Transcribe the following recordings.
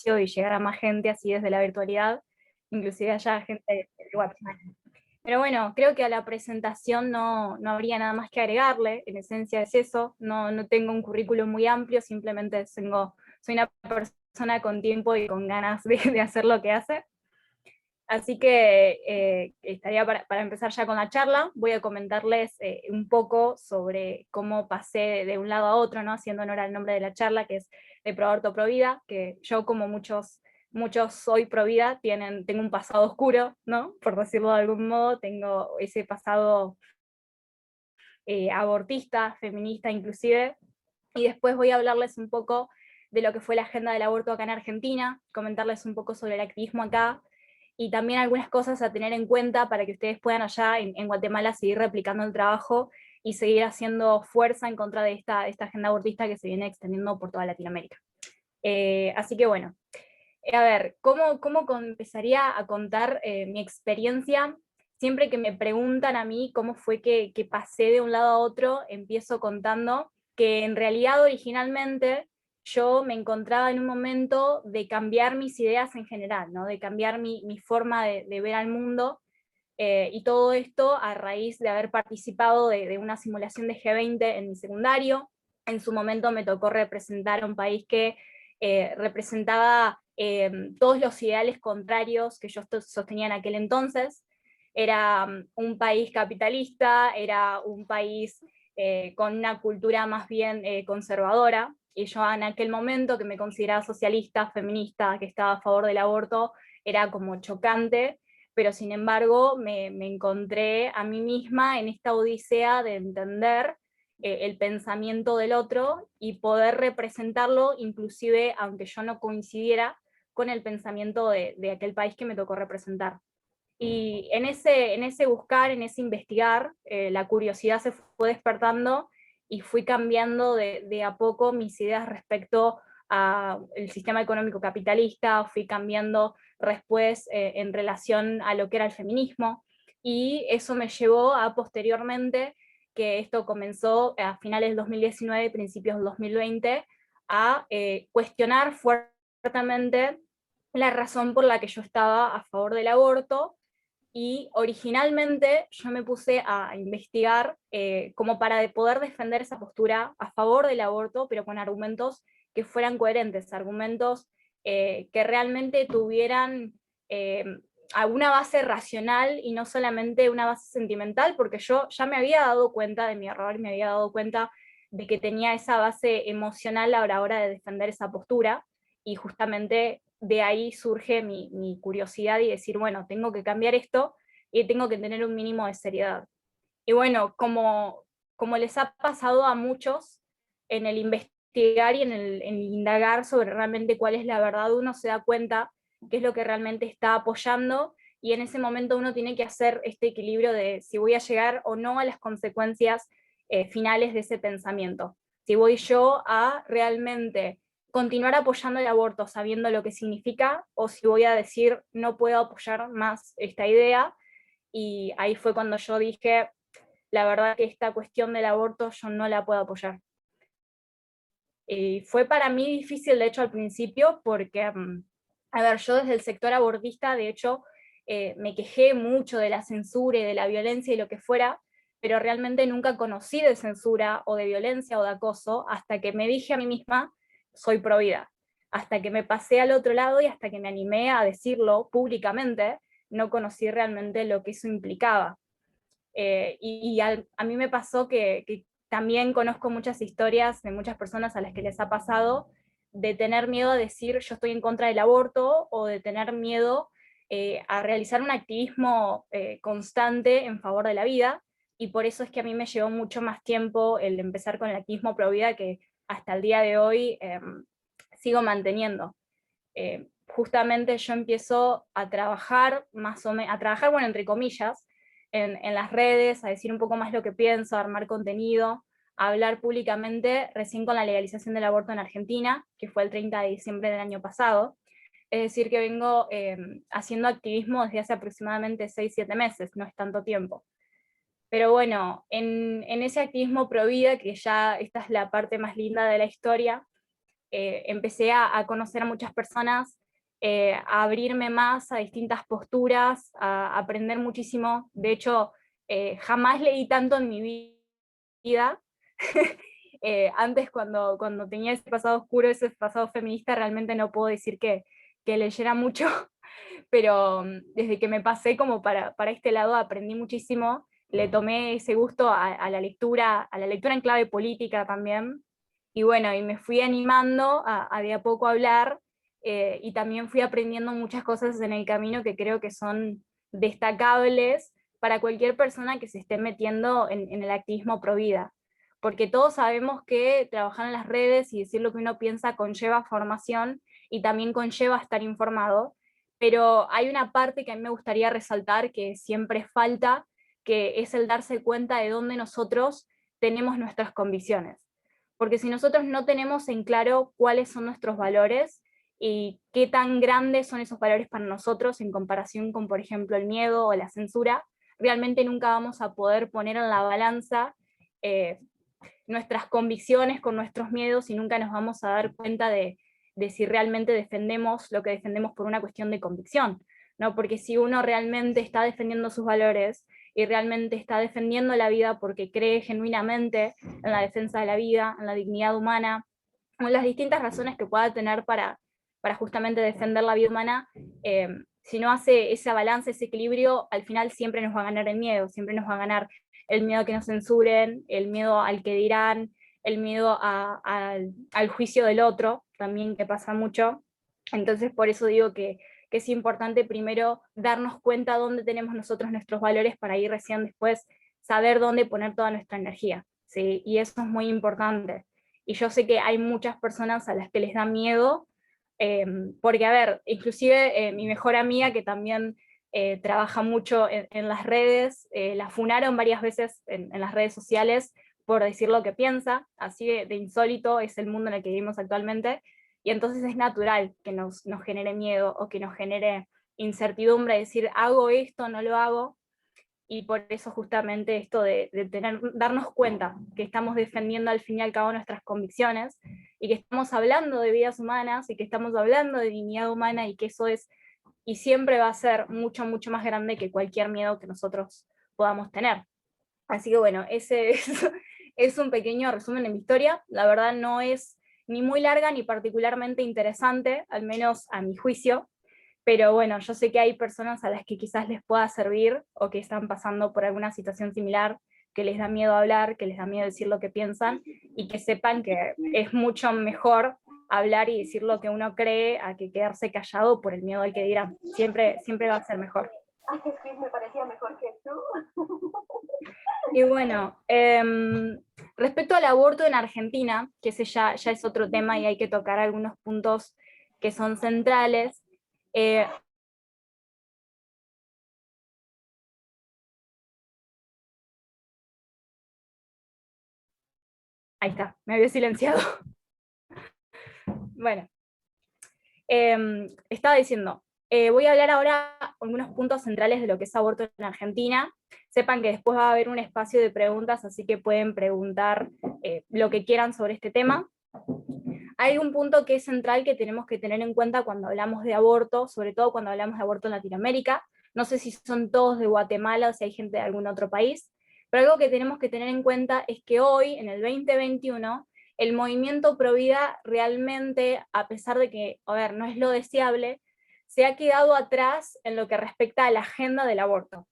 y llegar a más gente así desde la virtualidad, inclusive haya gente de WhatsApp. Pero bueno, creo que a la presentación no habría nada más que agregarle, en esencia es eso, no tengo un currículum muy amplio, simplemente soy una persona con tiempo y con ganas de hacer lo que hace. Así que estaría para empezar ya con la charla. Voy a comentarles un poco sobre cómo pasé de un lado a otro, ¿no? Haciendo honor al nombre de la charla, que es de Proaborto Provida, que yo, como muchos soy Provida, tengo un pasado oscuro, ¿no? Por decirlo de algún modo, tengo ese pasado abortista, feminista inclusive, y después voy a hablarles un poco de lo que fue la agenda del aborto acá en Argentina, comentarles un poco sobre el activismo acá, y también algunas cosas a tener en cuenta para que ustedes puedan allá en Guatemala seguir replicando el trabajo y seguir haciendo fuerza en contra de esta agenda abortista que se viene extendiendo por toda Latinoamérica. Así que bueno, a ver, ¿cómo empezaría a contar mi experiencia? Siempre que me preguntan a mí cómo fue que pasé de un lado a otro, empiezo contando que en realidad originalmente yo me encontraba en un momento de cambiar mis ideas en general, ¿no? De cambiar mi forma de ver al mundo, y todo esto a raíz de haber participado de una simulación de G20 en mi secundario. En su momento me tocó representar a un país que representaba todos los ideales contrarios que yo sostenía en aquel entonces. Era un país capitalista, era un país con una cultura más bien conservadora, y yo en aquel momento, que me consideraba socialista, feminista, que estaba a favor del aborto, era como chocante, pero sin embargo me encontré a mí misma en esta odisea de entender el pensamiento del otro y poder representarlo, inclusive aunque yo no coincidiera con el pensamiento de aquel país que me tocó representar. Y en ese buscar, en ese investigar, la curiosidad se fue despertando y fui cambiando de a poco mis ideas respecto al sistema económico capitalista, fui cambiando después en relación a lo que era el feminismo, y eso me llevó a posteriormente, que esto comenzó a finales del 2019, principios del 2020, a cuestionar fuertemente la razón por la que yo estaba a favor del aborto. Y originalmente yo me puse a investigar como para poder defender esa postura a favor del aborto, pero con argumentos que fueran coherentes, argumentos que realmente tuvieran eh, alguna base racional y no solamente una base sentimental, porque yo ya me había dado cuenta de mi error y me había dado cuenta de que tenía esa base emocional a la hora de defender esa postura, y justamente de ahí surge mi curiosidad y decir, bueno, tengo que cambiar esto y tengo que tener un mínimo de seriedad. Y bueno, como les ha pasado a muchos, en el investigar y en el indagar sobre realmente cuál es la verdad, uno se da cuenta qué es lo que realmente está apoyando, y en ese momento uno tiene que hacer este equilibrio de si voy a llegar o no a las consecuencias finales de ese pensamiento. Si voy yo a realmente continuar apoyando el aborto sabiendo lo que significa, o si voy a decir no puedo apoyar más esta idea. Y ahí fue cuando yo dije, la verdad que esta cuestión del aborto yo no la puedo apoyar. Y fue para mí difícil, de hecho, al principio, porque, a ver, yo desde el sector abortista, de hecho, me quejé mucho de la censura y de la violencia y lo que fuera, pero realmente nunca conocí de censura o de violencia o de acoso hasta que me dije a mí misma, soy provida. Hasta que me pasé al otro lado y hasta que me animé a decirlo públicamente, no conocí realmente lo que eso implicaba. A mí me pasó que también conozco muchas historias de muchas personas a las que les ha pasado de tener miedo a decir yo estoy en contra del aborto, o de tener miedo a realizar un activismo constante en favor de la vida, y por eso es que a mí me llevó mucho más tiempo el empezar con el activismo pro vida, que hasta el día de hoy sigo manteniendo. Justamente yo empiezo a trabajar más o menos, a trabajar, bueno, entre comillas, en las redes, a decir un poco más lo que pienso, a armar contenido, a hablar públicamente recién con la legalización del aborto en Argentina, que fue el 30 de diciembre del año pasado. Es decir, que vengo haciendo activismo desde hace aproximadamente 6-7 meses, no es tanto tiempo. Pero bueno, en ese activismo pro vida, que ya esta es la parte más linda de la historia, empecé a conocer a muchas personas, a abrirme más a distintas posturas, a aprender muchísimo. De hecho, jamás leí tanto en mi vida. Antes cuando tenía ese pasado oscuro, ese pasado feminista, realmente no puedo decir que leyera mucho, pero desde que me pasé como para este lado aprendí muchísimo, le tomé ese gusto a la lectura en clave política también, y bueno, y me fui animando a de a poco hablar, y también fui aprendiendo muchas cosas en el camino que creo que son destacables para cualquier persona que se esté metiendo en el activismo pro vida, porque todos sabemos que trabajar en las redes y decir lo que uno piensa conlleva formación y también conlleva estar informado, pero hay una parte que a mí me gustaría resaltar que siempre falta, que es el darse cuenta de dónde nosotros tenemos nuestras convicciones. Porque si nosotros no tenemos en claro cuáles son nuestros valores y qué tan grandes son esos valores para nosotros en comparación con, por ejemplo, el miedo o la censura, realmente nunca vamos a poder poner en la balanza eh, nuestras convicciones con nuestros miedos y nunca nos vamos a dar cuenta de si realmente defendemos lo que defendemos por una cuestión de convicción, ¿no? Porque si uno realmente está defendiendo sus valores y realmente está defendiendo la vida porque cree genuinamente en la defensa de la vida, en la dignidad humana, en las distintas razones que pueda tener para justamente defender la vida humana, si no hace ese balance, ese equilibrio, al final siempre nos va a ganar el miedo, siempre nos va a ganar el miedo a que nos censuren, el miedo al que dirán, el miedo al juicio del otro, también que pasa mucho. Entonces por eso digo que es importante primero darnos cuenta dónde tenemos nosotros nuestros valores para ir recién después saber dónde poner toda nuestra energía, ¿sí? Y eso es muy importante. Y yo sé que hay muchas personas a las que les da miedo, porque a ver, inclusive mi mejor amiga que también trabaja mucho en las redes, la funaron varias veces en las redes sociales por decir lo que piensa, así de insólito es el mundo en el que vivimos actualmente, y entonces es natural que nos genere miedo o que nos genere incertidumbre, decir, hago esto, no lo hago, y por eso justamente esto de darnos cuenta que estamos defendiendo al fin y al cabo nuestras convicciones, y que estamos hablando de vidas humanas, y que estamos hablando de dignidad humana, y que eso es y siempre va a ser mucho, mucho más grande que cualquier miedo que nosotros podamos tener. Así que bueno, ese es un pequeño resumen de mi historia. La verdad no es ni muy larga ni particularmente interesante, al menos a mi juicio, pero bueno, yo sé que hay personas a las que quizás les pueda servir o que están pasando por alguna situación similar, que les da miedo hablar, que les da miedo decir lo que piensan, y que sepan que es mucho mejor hablar y decir lo que uno cree a que quedarse callado por el miedo al que dirán. Siempre, siempre va a ser mejor. Ay, es que me parecía mejor que tú. Y bueno, respecto al aborto en Argentina, que ese ya es otro tema y hay que tocar algunos puntos que son centrales, eh, ahí está, me había silenciado. Bueno, estaba diciendo, voy a hablar ahora algunos puntos centrales de lo que es aborto en Argentina. Sepan que después va a haber un espacio de preguntas, así que pueden preguntar lo que quieran sobre este tema. Hay un punto que es central que tenemos que tener en cuenta cuando hablamos de aborto, sobre todo cuando hablamos de aborto en Latinoamérica. No sé si son todos de Guatemala o si hay gente de algún otro país, pero algo que tenemos que tener en cuenta es que hoy, en el 2021, el movimiento pro vida realmente, a pesar de que, a ver, no es lo deseable, se ha quedado atrás en lo que respecta a la agenda del aborto.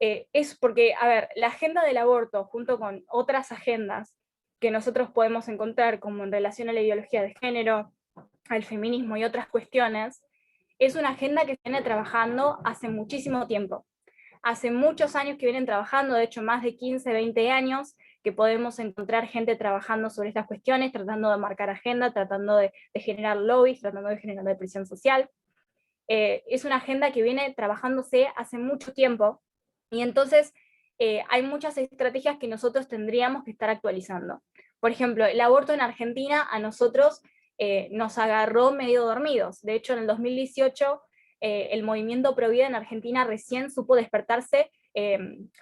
Es porque, a ver, la agenda del aborto, junto con otras agendas que nosotros podemos encontrar, como en relación a la ideología de género, al feminismo y otras cuestiones, es una agenda que se viene trabajando hace muchísimo tiempo. Hace muchos años que vienen trabajando, de hecho más de 15, 20 años, que podemos encontrar gente trabajando sobre estas cuestiones, tratando de marcar agenda, tratando de generar lobbies, tratando de generar presión social. Es una agenda que viene trabajándose hace mucho tiempo, y entonces hay muchas estrategias que nosotros tendríamos que estar actualizando. Por ejemplo, el aborto en Argentina a nosotros nos agarró medio dormidos. De hecho, en el 2018 el movimiento pro vida en Argentina recién supo despertarse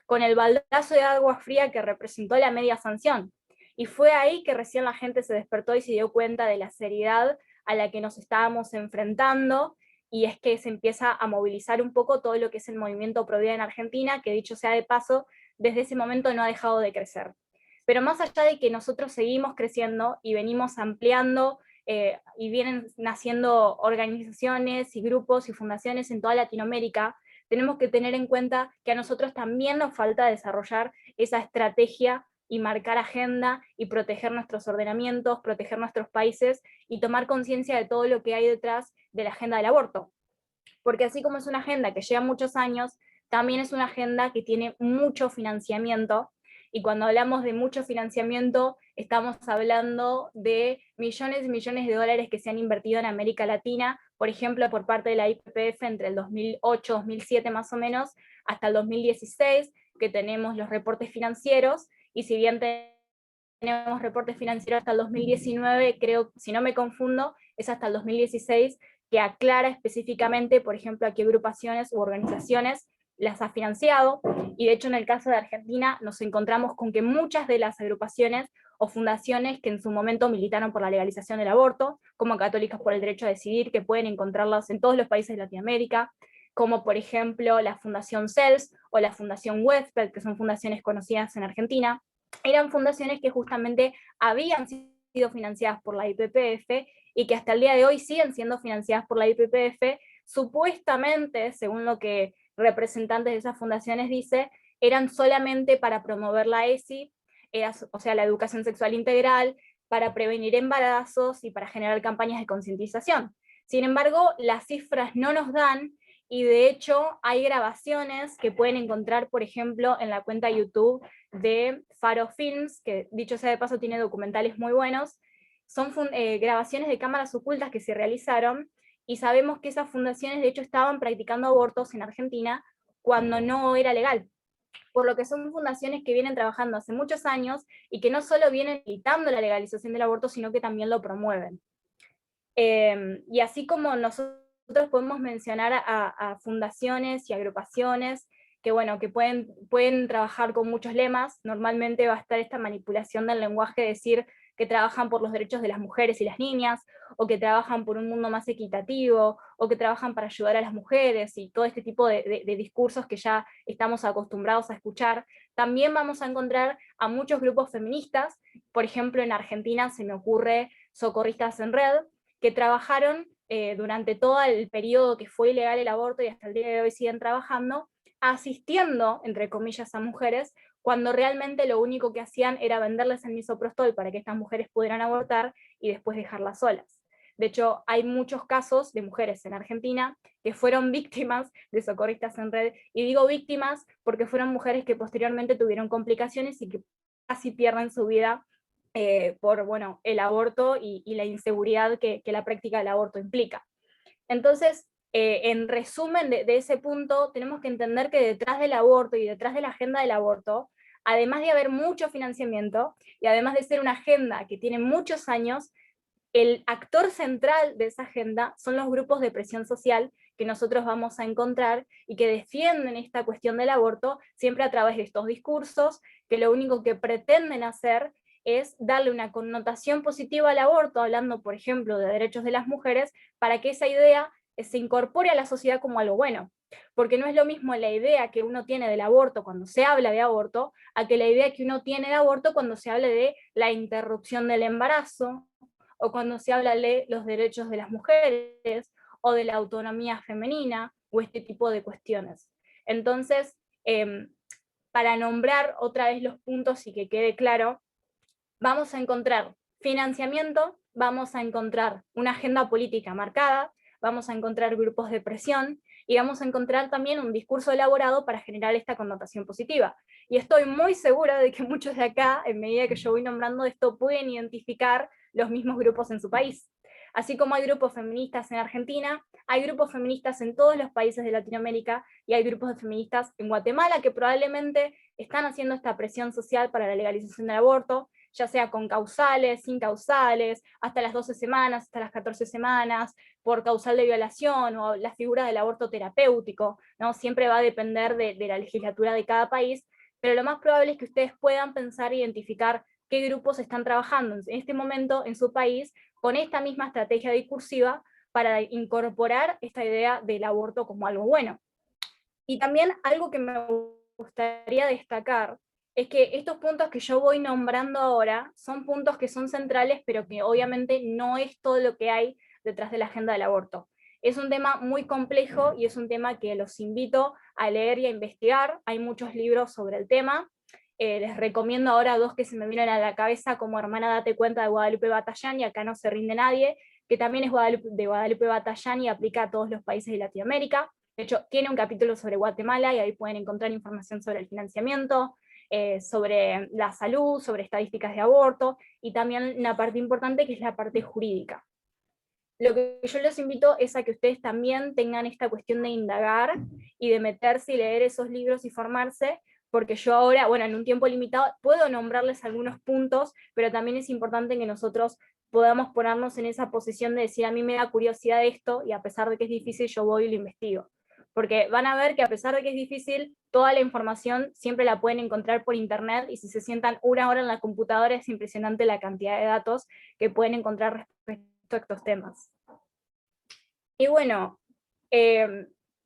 con el baldazo de agua fría que representó la media sanción. Y fue ahí que recién la gente se despertó y se dio cuenta de la seriedad a la que nos estábamos enfrentando, y es que se empieza a movilizar un poco todo lo que es el movimiento pro vida en Argentina, que dicho sea de paso, desde ese momento no ha dejado de crecer. Pero más allá de que nosotros seguimos creciendo y venimos ampliando, y vienen naciendo organizaciones y grupos y fundaciones en toda Latinoamérica, tenemos que tener en cuenta que a nosotros también nos falta desarrollar esa estrategia y marcar agenda y proteger nuestros ordenamientos, proteger nuestros países y tomar conciencia de todo lo que hay detrás de la agenda del aborto. Porque así como es una agenda que lleva muchos años, también es una agenda que tiene mucho financiamiento, y cuando hablamos de mucho financiamiento, estamos hablando de millones y millones de dólares que se han invertido en América Latina, por ejemplo, por parte de la IPPF entre el 2008-2007 más o menos, hasta el 2016, que tenemos los reportes financieros, y si bien tenemos reportes financieros hasta el 2019, creo, si no me confundo, es hasta el 2016, que aclara específicamente, por ejemplo, a qué agrupaciones u organizaciones las ha financiado, y de hecho en el caso de Argentina nos encontramos con que muchas de las agrupaciones o fundaciones que en su momento militaron por la legalización del aborto, como Católicas por el Derecho a Decidir, que pueden encontrarlas en todos los países de Latinoamérica, como por ejemplo la Fundación CELS o la Fundación Westped, que son fundaciones conocidas en Argentina, eran fundaciones que justamente habían sido financiadas por la IPPF y que hasta el día de hoy siguen siendo financiadas por la IPPF, supuestamente, según lo que representantes de esas fundaciones dicen, eran solamente para promover la ESI, o sea, la educación sexual integral, para prevenir embarazos y para generar campañas de concientización. Sin embargo, las cifras no nos dan, y de hecho hay grabaciones que pueden encontrar, por ejemplo, en la cuenta YouTube de Faro Films, que dicho sea de paso tiene documentales muy buenos. Son grabaciones de cámaras ocultas que se realizaron, y sabemos que esas fundaciones de hecho estaban practicando abortos en Argentina cuando no era legal, por lo que son fundaciones que vienen trabajando hace muchos años y que no solo vienen militando la legalización del aborto, sino que también lo promueven. Y así como nosotros podemos mencionar a fundaciones y agrupaciones que, bueno, que pueden trabajar con muchos lemas, normalmente va a estar esta manipulación del lenguaje, decir que trabajan por los derechos de las mujeres y las niñas, o que trabajan por un mundo más equitativo, o que trabajan para ayudar a las mujeres, y todo este tipo de discursos que ya estamos acostumbrados a escuchar. También vamos a encontrar a muchos grupos feministas, por ejemplo en Argentina se me ocurre Socorristas en Red, que trabajaron durante todo el periodo que fue ilegal el aborto y hasta el día de hoy siguen trabajando, asistiendo, entre comillas, a mujeres, cuando realmente lo único que hacían era venderles el misoprostol para que estas mujeres pudieran abortar y después dejarlas solas. De hecho, hay muchos casos de mujeres en Argentina que fueron víctimas de Socorristas en Red, y digo víctimas porque fueron mujeres que posteriormente tuvieron complicaciones y que casi pierden su vida por, bueno, el aborto y la inseguridad que la práctica del aborto implica. Entonces, en resumen de ese punto, tenemos que entender que detrás del aborto y detrás de la agenda del aborto, además de haber mucho financiamiento y además de ser una agenda que tiene muchos años, el actor central de esa agenda son los grupos de presión social que nosotros vamos a encontrar y que defienden esta cuestión del aborto siempre a través de estos discursos, que lo único que pretenden hacer es darle una connotación positiva al aborto, hablando, por ejemplo, de derechos de las mujeres, para que esa idea se incorpore a la sociedad como algo bueno. Porque no es lo mismo la idea que uno tiene del aborto cuando se habla de aborto, a que la idea que uno tiene de aborto cuando se habla de la interrupción del embarazo, o cuando se habla de los derechos de las mujeres, o de la autonomía femenina, o este tipo de cuestiones. Entonces, para nombrar otra vez los puntos y que quede claro, vamos a encontrar financiamiento, vamos a encontrar una agenda política marcada, vamos a encontrar grupos de presión, y vamos a encontrar también un discurso elaborado para generar esta connotación positiva. Y estoy muy segura de que muchos de acá, en medida que yo voy nombrando esto, pueden identificar los mismos grupos en su país. Así como hay grupos feministas en Argentina, hay grupos feministas en todos los países de Latinoamérica, y hay grupos de feministas en Guatemala que probablemente están haciendo esta presión social para la legalización del aborto, ya sea con causales, sin causales, hasta las 12 semanas, hasta las 14 semanas, por causal de violación, o la figura del aborto terapéutico, ¿no? Siempre va a depender de la legislatura de cada país, pero lo más probable es que ustedes puedan pensar e identificar qué grupos están trabajando en este momento en su país con esta misma estrategia discursiva para incorporar esta idea del aborto como algo bueno. Y también algo que me gustaría destacar es que estos puntos que yo voy nombrando ahora son puntos que son centrales, pero que obviamente no es todo lo que hay detrás de la agenda del aborto. Es un tema muy complejo y es un tema que los invito a leer y a investigar. Hay muchos libros sobre el tema. Les recomiendo ahora dos que se me vienen a la cabeza, como Hermana Date Cuenta, de Guadalupe Batallán, y Acá no se rinde nadie, que también es de Guadalupe Batallán y aplica a todos los países de Latinoamérica. De hecho, tiene un capítulo sobre Guatemala y ahí pueden encontrar información sobre el financiamiento, sobre la salud, sobre estadísticas de aborto, y también una parte importante que es la parte jurídica. Lo que yo les invito es a que ustedes también tengan esta cuestión de indagar y de meterse y leer esos libros y formarse, porque yo ahora, bueno, en un tiempo limitado, puedo nombrarles algunos puntos, pero también es importante que nosotros podamos ponernos en esa posición de decir, a mí me da curiosidad esto, y a pesar de que es difícil, yo voy y lo investigo. Porque van a ver que a pesar de que es difícil, toda la información siempre la pueden encontrar por internet, y si se sientan una hora en la computadora es impresionante la cantidad de datos que pueden encontrar respecto a estos temas. Y bueno,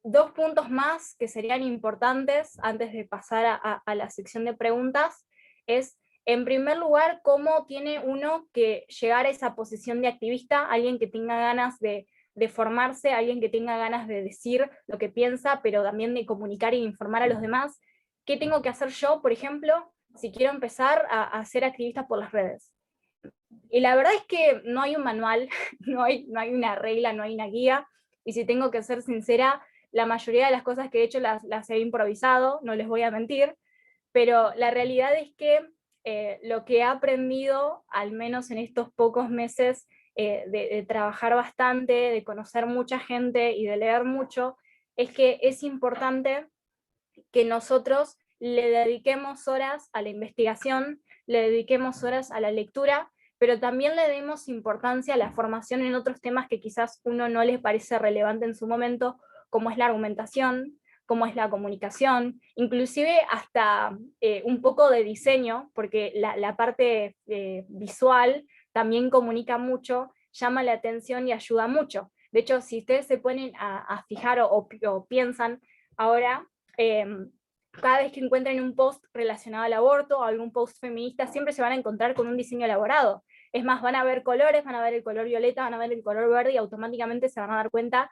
dos puntos más que serían importantes antes de pasar a la sección de preguntas es, en primer lugar, cómo tiene uno que llegar a esa posición de activista, alguien que tenga ganas de formarse, alguien que tenga ganas de decir lo que piensa, pero también de comunicar e informar a los demás. ¿Qué tengo que hacer yo, por ejemplo, si quiero empezar a ser activista por las redes? Y la verdad es que no hay un manual, no hay una regla, no hay una guía, y si tengo que ser sincera, la mayoría de las cosas que he hecho las he improvisado, no les voy a mentir, pero la realidad es que lo que he aprendido, al menos en estos pocos meses, de trabajar bastante, de conocer mucha gente y de leer mucho, es que es importante que nosotros le dediquemos horas a la investigación, le dediquemos horas a la lectura, pero también le demos importancia a la formación en otros temas que quizás uno no les parece relevante en su momento, como es la argumentación, como es la comunicación, inclusive hasta un poco de diseño, porque la parte visual también comunica mucho, llama la atención y ayuda mucho. De hecho, si ustedes se ponen a fijar o piensan ahora, cada vez que encuentren un post relacionado al aborto o algún post feminista, siempre se van a encontrar con un diseño elaborado. Es más, van a ver colores, van a ver el color violeta, van a ver el color verde, y automáticamente se van a dar cuenta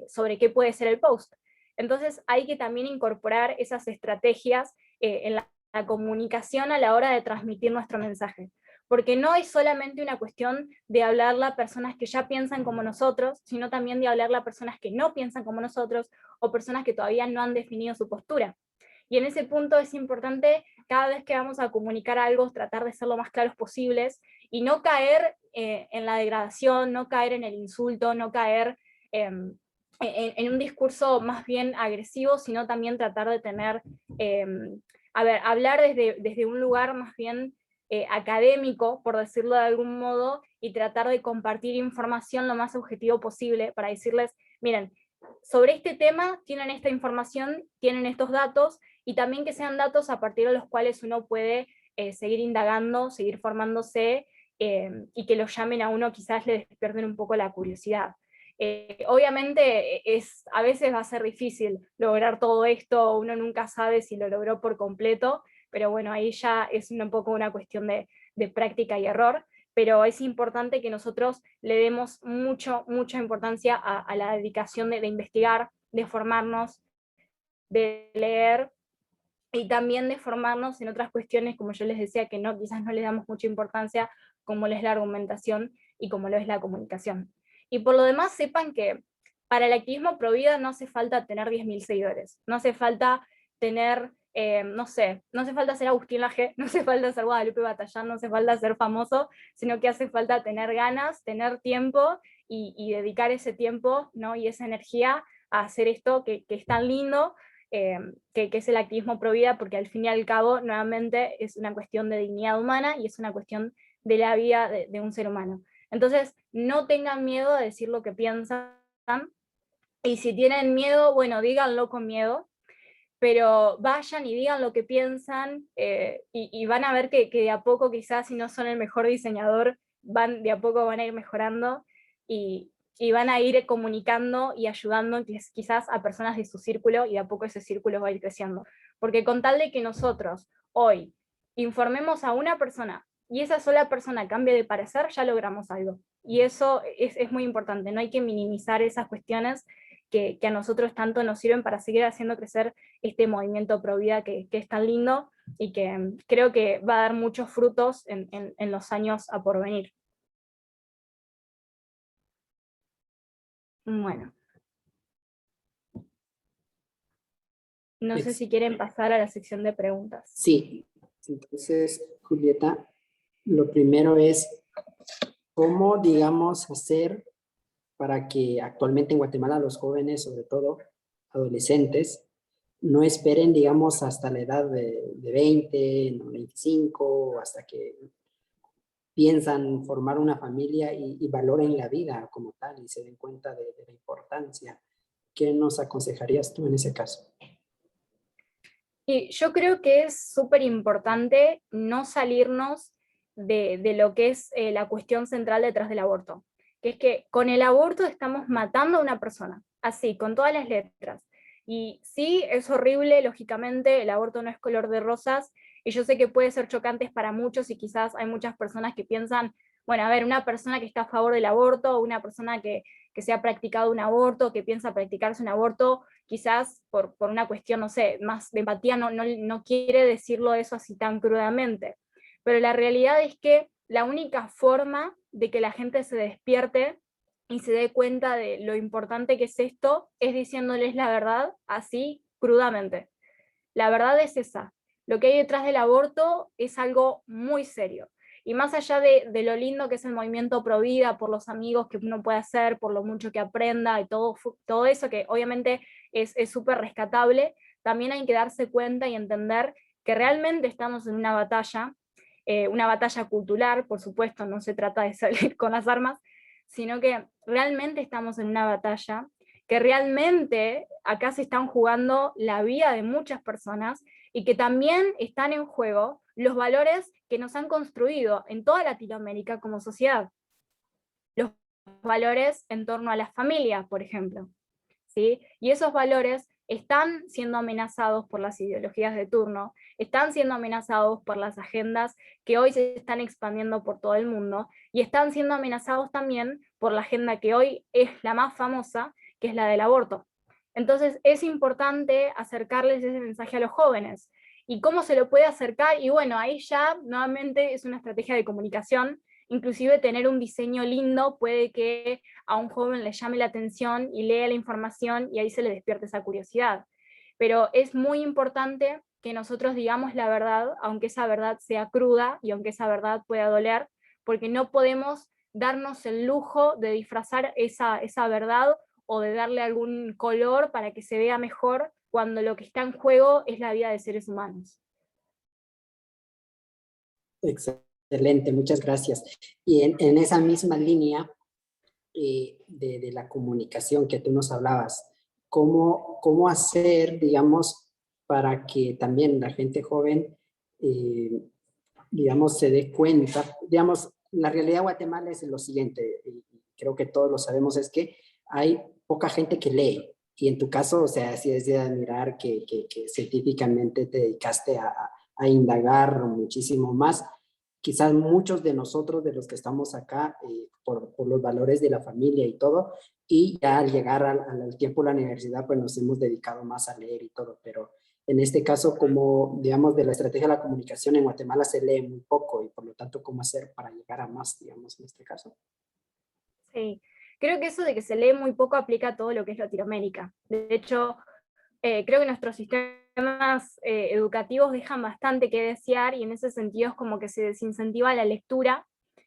sobre qué puede ser el post. Entonces hay que también incorporar esas estrategias en la comunicación a la hora de transmitir nuestro mensaje. Porque no es solamente una cuestión de hablarle a personas que ya piensan como nosotros, sino también de hablarle a personas que no piensan como nosotros, o personas que todavía no han definido su postura. Y en ese punto es importante, cada vez que vamos a comunicar algo, tratar de ser lo más claros posibles y no caer en la degradación, no caer en el insulto, no caer en un discurso más bien agresivo, sino también tratar de tener, hablar desde un lugar más bien académico, por decirlo de algún modo, y tratar de compartir información lo más objetivo posible para decirles, miren, sobre este tema tienen esta información, tienen estos datos, y también que sean datos a partir de los cuales uno puede seguir indagando, seguir formándose, y que lo llamen a uno, quizás le despierten un poco la curiosidad. Obviamente a veces va a ser difícil lograr todo esto, uno nunca sabe si lo logró por completo, pero bueno, ahí ya es un poco una cuestión de práctica y error, pero es importante que nosotros le demos mucha importancia a la dedicación de investigar, de formarnos, de leer, y también de formarnos en otras cuestiones, como yo les decía, que no, quizás no le damos mucha importancia, como lo es la argumentación y como lo es la comunicación. Y por lo demás, sepan que para el activismo pro vida no hace falta tener 10.000 seguidores, no hace falta tener, no sé, no hace falta ser Agustín Laje, no hace falta ser Guadalupe Batallán, no hace falta ser famoso, sino que hace falta tener ganas, tener tiempo y dedicar ese tiempo, ¿no? Y esa energía a hacer esto que es tan lindo, que es el activismo pro vida, porque al fin y al cabo, nuevamente, es una cuestión de dignidad humana y es una cuestión de la vida de un ser humano. Entonces, no tengan miedo de decir lo que piensan, y si tienen miedo, bueno, díganlo con miedo, pero vayan y digan lo que piensan, y van a ver que de a poco, quizás si no son el mejor diseñador, de a poco van a ir mejorando, y van a ir comunicando y ayudando quizás a personas de su círculo, y de a poco ese círculo va a ir creciendo. Porque con tal de que nosotros hoy informemos a una persona, y esa sola persona cambie de parecer, ya logramos algo. Y eso es muy importante, no hay que minimizar esas cuestiones que a nosotros tanto nos sirven para seguir haciendo crecer este movimiento pro vida que es tan lindo, y que creo que va a dar muchos frutos en los años a por venir. Bueno, no sé si quieren pasar a la sección de preguntas. Sí, entonces, Julieta, lo primero es, ¿cómo, digamos, hacer para que actualmente en Guatemala los jóvenes, sobre todo adolescentes, no esperen, digamos, hasta la edad de 20, no, 25, hasta que piensan formar una familia y valoren la vida como tal y se den cuenta de la importancia? ¿Qué nos aconsejarías tú en ese caso? Y yo creo que es súper importante no salirnos de lo que es la cuestión central detrás del aborto, que es que con el aborto estamos matando a una persona, así, con todas las letras. Y sí, es horrible, lógicamente, el aborto no es color de rosas, y yo sé que puede ser chocante para muchos, y quizás hay muchas personas que piensan, bueno, a ver, una persona que está a favor del aborto, o una persona que se ha practicado un aborto, que piensa practicarse un aborto, quizás por una cuestión, no sé, más de empatía, no quiere decirlo eso así tan crudamente. Pero la realidad es que la única forma de que la gente se despierte y se dé cuenta de lo importante que es esto, es diciéndoles la verdad así crudamente. La verdad es esa. Lo que hay detrás del aborto es algo muy serio. Y más allá de lo lindo que es el movimiento pro vida, por los amigos que uno puede hacer, por lo mucho que aprenda y todo eso que obviamente es súper rescatable, también hay que darse cuenta y entender que realmente estamos en una batalla cultural, por supuesto, no se trata de salir con las armas, sino que realmente estamos en una batalla, que realmente acá se están jugando la vida de muchas personas, y que también están en juego los valores que nos han construido en toda Latinoamérica como sociedad. Los valores en torno a la familia, por ejemplo, ¿sí? Y esos valores están siendo amenazados por las ideologías de turno, están siendo amenazados por las agendas que hoy se están expandiendo por todo el mundo, y están siendo amenazados también por la agenda que hoy es la más famosa, que es la del aborto. Entonces es importante acercarles ese mensaje a los jóvenes. ¿Y cómo se lo puede acercar? Y bueno, ahí ya nuevamente es una estrategia de comunicación. Inclusive tener un diseño lindo puede que a un joven le llame la atención y lea la información, y ahí se le despierte esa curiosidad. Pero es muy importante que nosotros digamos la verdad, aunque esa verdad sea cruda y aunque esa verdad pueda doler, porque no podemos darnos el lujo de disfrazar esa verdad, o de darle algún color para que se vea mejor, cuando lo que está en juego es la vida de seres humanos. Excelente, muchas gracias. Y en esa misma línea de la comunicación que tú nos hablabas, ¿cómo hacer, digamos, para que también la gente joven, digamos, se dé cuenta? Digamos, la realidad de Guatemala es lo siguiente, y creo que todos lo sabemos, es que hay poca gente que lee. Y en tu caso, o sea, sí es de admirar que científicamente te dedicaste a indagar muchísimo más. Quizás muchos de nosotros, de los que estamos acá, por los valores de la familia y todo, y ya al llegar al tiempo de la universidad, pues nos hemos dedicado más a leer y todo, pero en este caso, como digamos, de la estrategia de la comunicación en Guatemala se lee muy poco, y por lo tanto, ¿cómo hacer para llegar a más, digamos, en este caso? Sí, creo que eso de que se lee muy poco aplica a todo lo que es Latinoamérica. De hecho, creo que nuestros sistemas educativos dejan bastante que desear, y en ese sentido es como que se desincentiva la lectura,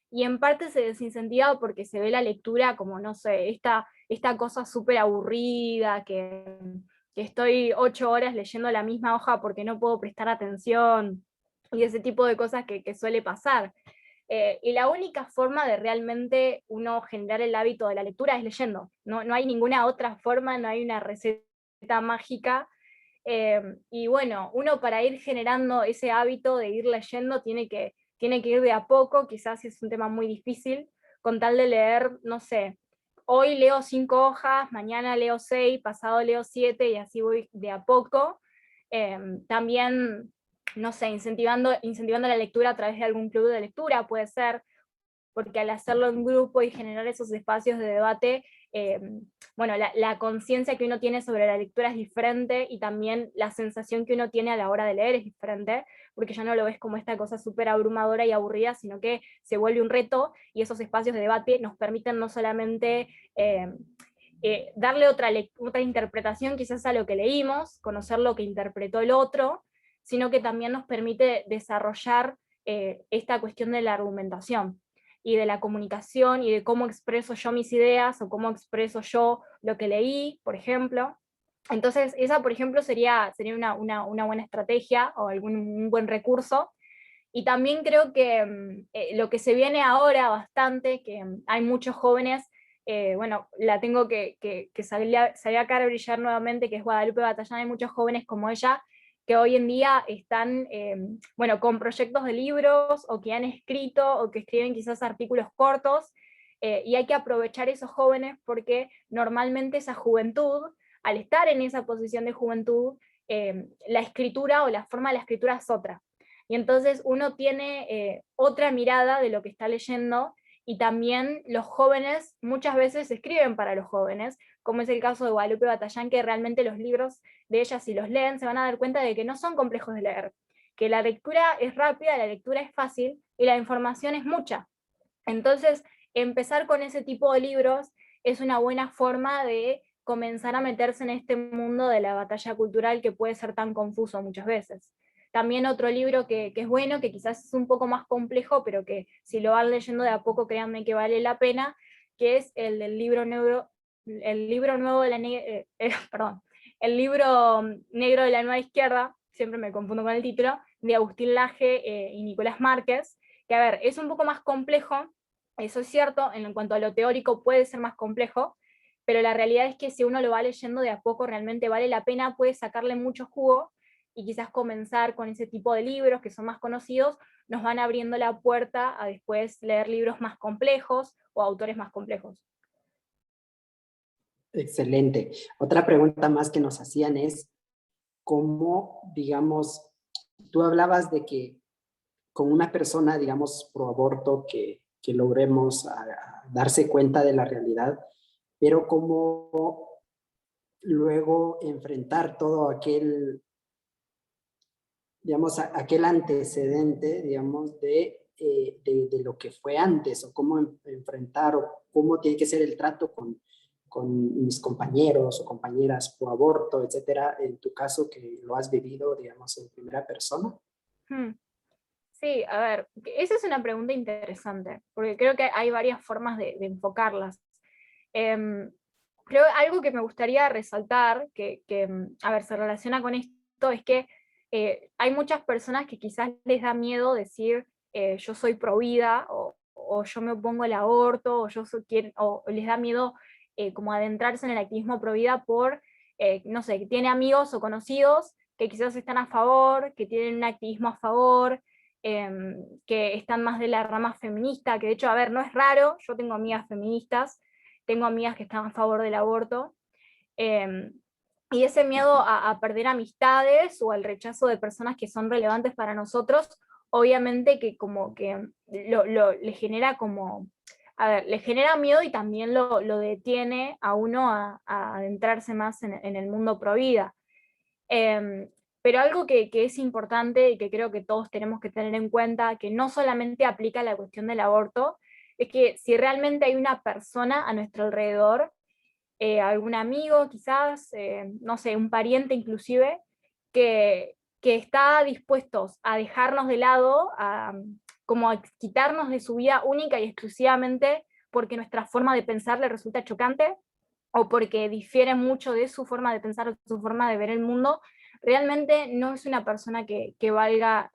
y en parte se desincentiva porque se ve la lectura como, no sé, esta cosa súper aburrida, que estoy 8 horas leyendo la misma hoja porque no puedo prestar atención, y ese tipo de cosas que suele pasar. Y la única forma de realmente uno generar el hábito de la lectura es leyendo. No hay ninguna otra forma, no hay una receta mágica. Y bueno, uno para ir generando ese hábito de ir leyendo tiene que ir de a poco, quizás es un tema muy difícil, con tal de leer, no sé, hoy leo 5 hojas, mañana leo 6, pasado leo 7 y así voy de a poco. También, no sé, incentivando la lectura a través de algún club de lectura, puede ser, porque al hacerlo en grupo y generar esos espacios de debate, eh, bueno, la conciencia que uno tiene sobre la lectura es diferente y también la sensación que uno tiene a la hora de leer es diferente, porque ya no lo ves como esta cosa súper abrumadora y aburrida, sino que se vuelve un reto y esos espacios de debate nos permiten no solamente darle otra interpretación quizás a lo que leímos, conocer lo que interpretó el otro, sino que también nos permite desarrollar esta cuestión de la argumentación y de la comunicación y de cómo expreso yo mis ideas o cómo expreso yo lo que leí, por ejemplo. Entonces, esa, por ejemplo, sería una buena estrategia o un buen recurso. Y también creo que lo que se viene ahora bastante, que hay muchos jóvenes, bueno, la tengo que salir a cara a brillar nuevamente, que es Guadalupe Batallán, hay muchos jóvenes como ella, que hoy en día están, bueno, con proyectos de libros, o que han escrito, o que escriben quizás artículos cortos, y hay que aprovechar esos jóvenes porque normalmente esa juventud, al estar en esa posición de juventud, la escritura o la forma de la escritura es otra. Y entonces uno tiene otra mirada de lo que está leyendo, y también los jóvenes muchas veces escriben para los jóvenes, como es el caso de Guadalupe Batallán, que realmente los libros de ella, si los leen, se van a dar cuenta de que no son complejos de leer, que la lectura es rápida, la lectura es fácil y la información es mucha. Entonces, empezar con ese tipo de libros es una buena forma de comenzar a meterse en este mundo de la batalla cultural que puede ser tan confuso muchas veces. También otro libro que es bueno, que quizás es un poco más complejo, pero que si lo van leyendo de a poco, créanme que vale la pena, que es el del libro negro, el libro nuevo de la perdón, el libro negro de la nueva izquierda, siempre me confundo con el título, de Agustín Laje y Nicolás Márquez, que a ver, es un poco más complejo, eso es cierto, en cuanto a lo teórico puede ser más complejo, pero la realidad es que si uno lo va leyendo de a poco realmente vale la pena, puede sacarle mucho jugo, y quizás comenzar con ese tipo de libros que son más conocidos, nos van abriendo la puerta a después leer libros más complejos o autores más complejos. Excelente. Otra pregunta más que nos hacían es, ¿cómo, digamos, tú hablabas de que con una persona, digamos, pro aborto, que logremos a darse cuenta de la realidad, pero cómo luego enfrentar todo aquel, digamos, aquel antecedente, digamos, de lo que fue antes, o cómo enfrentar, o cómo tiene que ser el trato con mis compañeros o compañeras pro aborto, etcétera, en tu caso que lo has vivido, digamos, en primera persona. Hmm. Sí, a ver, esa es una pregunta interesante, porque creo que hay varias formas de enfocarlas. Em, Creo algo que me gustaría resaltar, a ver, se relaciona con esto, es que hay muchas personas que quizás les da miedo decir yo soy pro vida, o yo me opongo al aborto, o, o les da miedo como adentrarse en el activismo pro vida por, no sé, que tiene amigos o conocidos que quizás están a favor, que tienen un activismo a favor, que están más de la rama feminista, que de hecho, a ver, no es raro, yo tengo amigas feministas, tengo amigas que están a favor del aborto, eh, y ese miedo a perder amistades o al rechazo de personas que son relevantes para nosotros, obviamente que como que le genera como, a ver, le genera miedo y también lo detiene a uno a adentrarse más en el mundo pro vida. Pero algo que es importante y que creo que todos tenemos que tener en cuenta, que no solamente aplica a la cuestión del aborto, es que si realmente hay una persona a nuestro alrededor, algún amigo quizás, no sé, un pariente inclusive, que está dispuesto a dejarnos de lado, como a quitarnos de su vida única y exclusivamente porque nuestra forma de pensar le resulta chocante, o porque difiere mucho de su forma de pensar o su forma de ver el mundo, realmente no es una persona que valga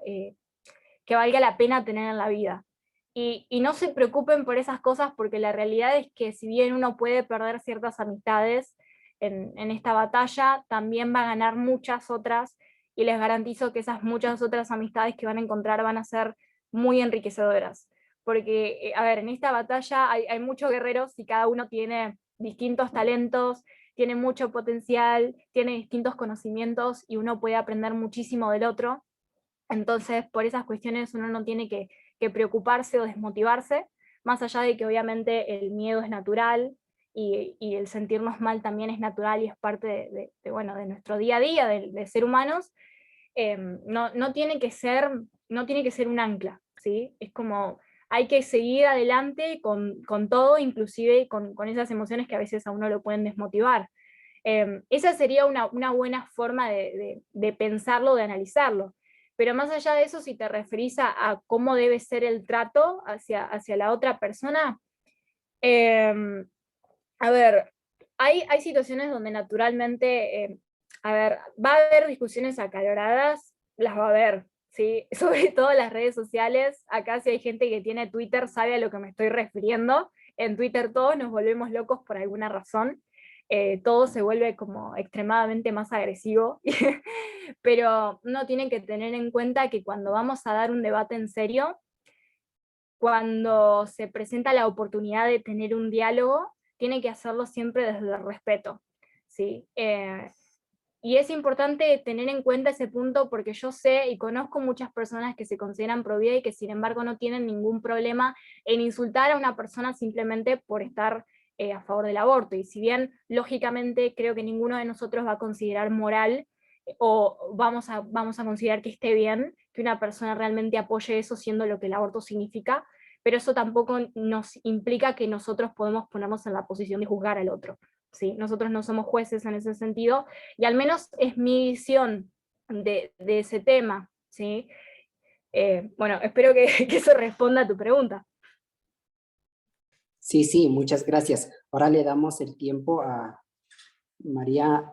la pena tener en la vida. Y no se preocupen por esas cosas, porque la realidad es que si bien uno puede perder ciertas amistades, en esta batalla, también va a ganar muchas otras, y les garantizo que esas muchas otras amistades que van a encontrar van a ser muy enriquecedoras. Porque, a ver, en esta batalla hay muchos guerreros y cada uno tiene distintos talentos, tiene mucho potencial, tiene distintos conocimientos y uno puede aprender muchísimo del otro. Entonces, por esas cuestiones uno no tiene que preocuparse o desmotivarse, más allá de que obviamente el miedo es natural y el sentirnos mal también es natural y es parte bueno, de nuestro día a día, de ser humanos. No tiene que ser, no tiene que ser un ancla, ¿sí? Es como, hay que seguir adelante con todo, inclusive con esas emociones que a veces a uno lo pueden desmotivar. Esa sería una buena forma de pensarlo, de analizarlo. Pero más allá de eso, si te referís a cómo debe ser el trato hacia la otra persona, a ver, hay situaciones donde naturalmente, a ver, va a haber discusiones acaloradas, las va a haber, ¿sí? Sobre todo en las redes sociales. Acá si hay gente que tiene Twitter sabe a lo que me estoy refiriendo. En Twitter todos nos volvemos locos por alguna razón. Todo se vuelve como extremadamente más agresivo, pero no tienen que tener en cuenta que cuando vamos a dar un debate en serio, cuando se presenta la oportunidad de tener un diálogo, tiene que hacerlo siempre desde el respeto, ¿sí? Y es importante tener en cuenta ese punto porque yo sé y conozco muchas personas que se consideran pro vida y que sin embargo no tienen ningún problema en insultar a una persona simplemente por estar a favor del aborto. Y si bien lógicamente creo que ninguno de nosotros va a considerar moral o vamos a considerar que esté bien que una persona realmente apoye eso siendo lo que el aborto significa, pero eso tampoco nos implica que nosotros podemos ponernos en la posición de juzgar al otro. ¿Sí? Nosotros no somos jueces en ese sentido, y al menos es mi visión de ese tema. ¿Sí? Bueno, espero que eso responda a tu pregunta. Sí, sí, muchas gracias. Ahora le damos el tiempo a María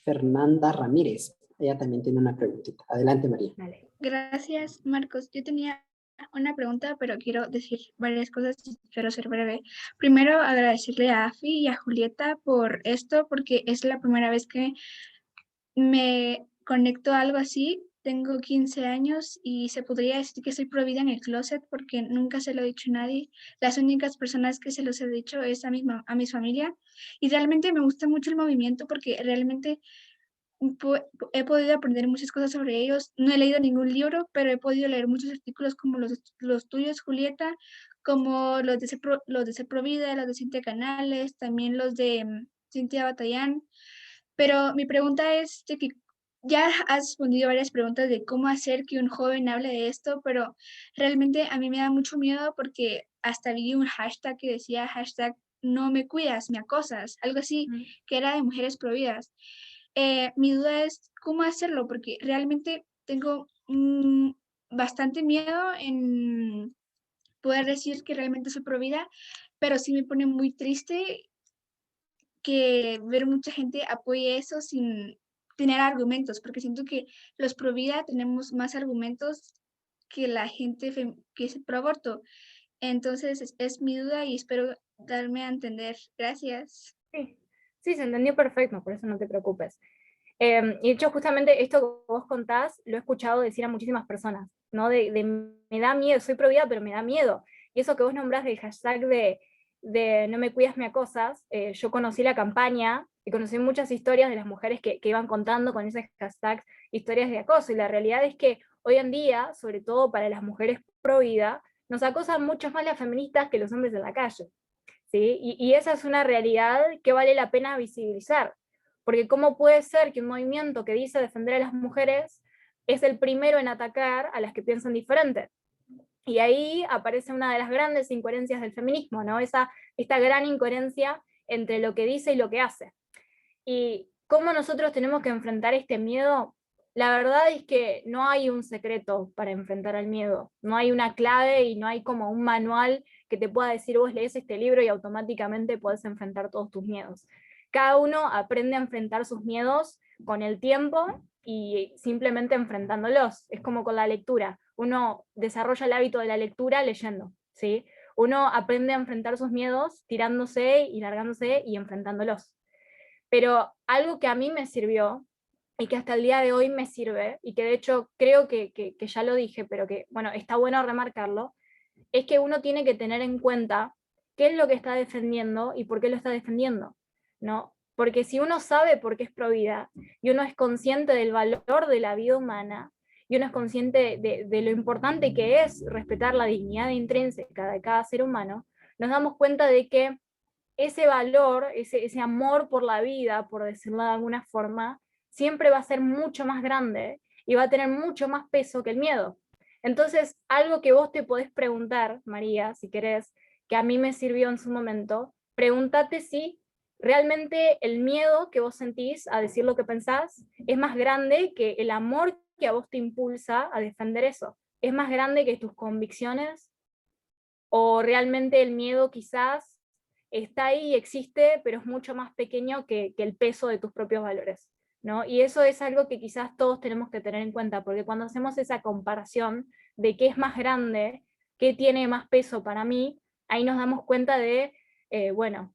Fernanda Ramírez. Ella también tiene una preguntita. Adelante, María. Vale. Gracias, Marcos. Yo tenía una pregunta, pero quiero decir varias cosas y espero ser breve. Primero, agradecerle a Afi y a Julieta por esto, porque es la primera vez que me conecto a algo así. Tengo 15 años y se podría decir que soy prohibida en el closet porque nunca se lo he dicho a nadie. Las únicas personas que se los he dicho es a mi familia. Y realmente me gusta mucho el movimiento porque realmente he podido aprender muchas cosas sobre ellos. No he leído ningún libro, pero he podido leer muchos artículos como los tuyos, Julieta, como los de Ser Provida, los de Cintia Canales, también los de Cintia Batallán. Pero mi pregunta es de que ya has respondido varias preguntas de cómo hacer que un joven hable de esto, pero realmente a mí me da mucho miedo porque hasta vi un hashtag que decía hashtag no me cuidas, me acosas, algo así, que era de mujeres prohibidas. Mi duda es cómo hacerlo, porque realmente tengo bastante miedo en poder decir que realmente soy provida, pero sí me pone muy triste que ver mucha gente apoye eso sin tener argumentos, porque siento que los provida tenemos más argumentos que la gente que es pro aborto. Entonces es mi duda y espero darme a entender. Gracias. Sí, sí, se entendió perfecto, por eso no te preocupes. Y de hecho, justamente esto que vos contás, lo he escuchado decir a muchísimas personas, ¿no? Me da miedo, soy pro vida, pero me da miedo. Y eso que vos nombrás del hashtag de no me cuidas, me acosas, yo conocí la campaña y conocí muchas historias de las mujeres que iban contando con ese hashtag historias de acoso. Y la realidad es que hoy en día, sobre todo para las mujeres pro vida, nos acosan mucho más las feministas que los hombres en la calle. ¿Sí? Y esa es una realidad que vale la pena visibilizar, porque ¿cómo puede ser que un movimiento que dice defender a las mujeres es el primero en atacar a las que piensan diferente? Y ahí aparece una de las grandes incoherencias del feminismo, ¿no? Esta gran incoherencia entre lo que dice y lo que hace. ¿Y cómo nosotros tenemos que enfrentar este miedo? La verdad es que no hay un secreto para enfrentar al miedo, no hay una clave y no hay como un manual que te pueda decir vos lees este libro y automáticamente podés enfrentar todos tus miedos. Cada uno aprende a enfrentar sus miedos con el tiempo y simplemente enfrentándolos. Es como con la lectura. Uno desarrolla el hábito de la lectura leyendo, ¿sí? Uno aprende a enfrentar sus miedos tirándose y largándose y enfrentándolos. Pero algo que a mí me sirvió, y que hasta el día de hoy me sirve, y que de hecho creo que ya lo dije, pero que, bueno, está bueno remarcarlo, es que uno tiene que tener en cuenta qué es lo que está defendiendo y por qué lo está defendiendo, ¿no? Porque si uno sabe por qué es provida, y uno es consciente del valor de la vida humana, y uno es consciente de lo importante que es respetar la dignidad intrínseca de cada ser humano, nos damos cuenta de que ese valor, ese amor por la vida, por decirlo de alguna forma, siempre va a ser mucho más grande y va a tener mucho más peso que el miedo. Entonces, algo que vos te podés preguntar, María, si querés, que a mí me sirvió en su momento, pregúntate si realmente el miedo que vos sentís a decir lo que pensás es más grande que el amor que a vos te impulsa a defender eso. ¿Es más grande que tus convicciones? ¿O realmente el miedo quizás está ahí y existe, pero es mucho más pequeño que el peso de tus propios valores, ¿no? Y eso es algo que quizás todos tenemos que tener en cuenta, porque cuando hacemos esa comparación de qué es más grande, qué tiene más peso para mí, ahí nos damos cuenta de, bueno,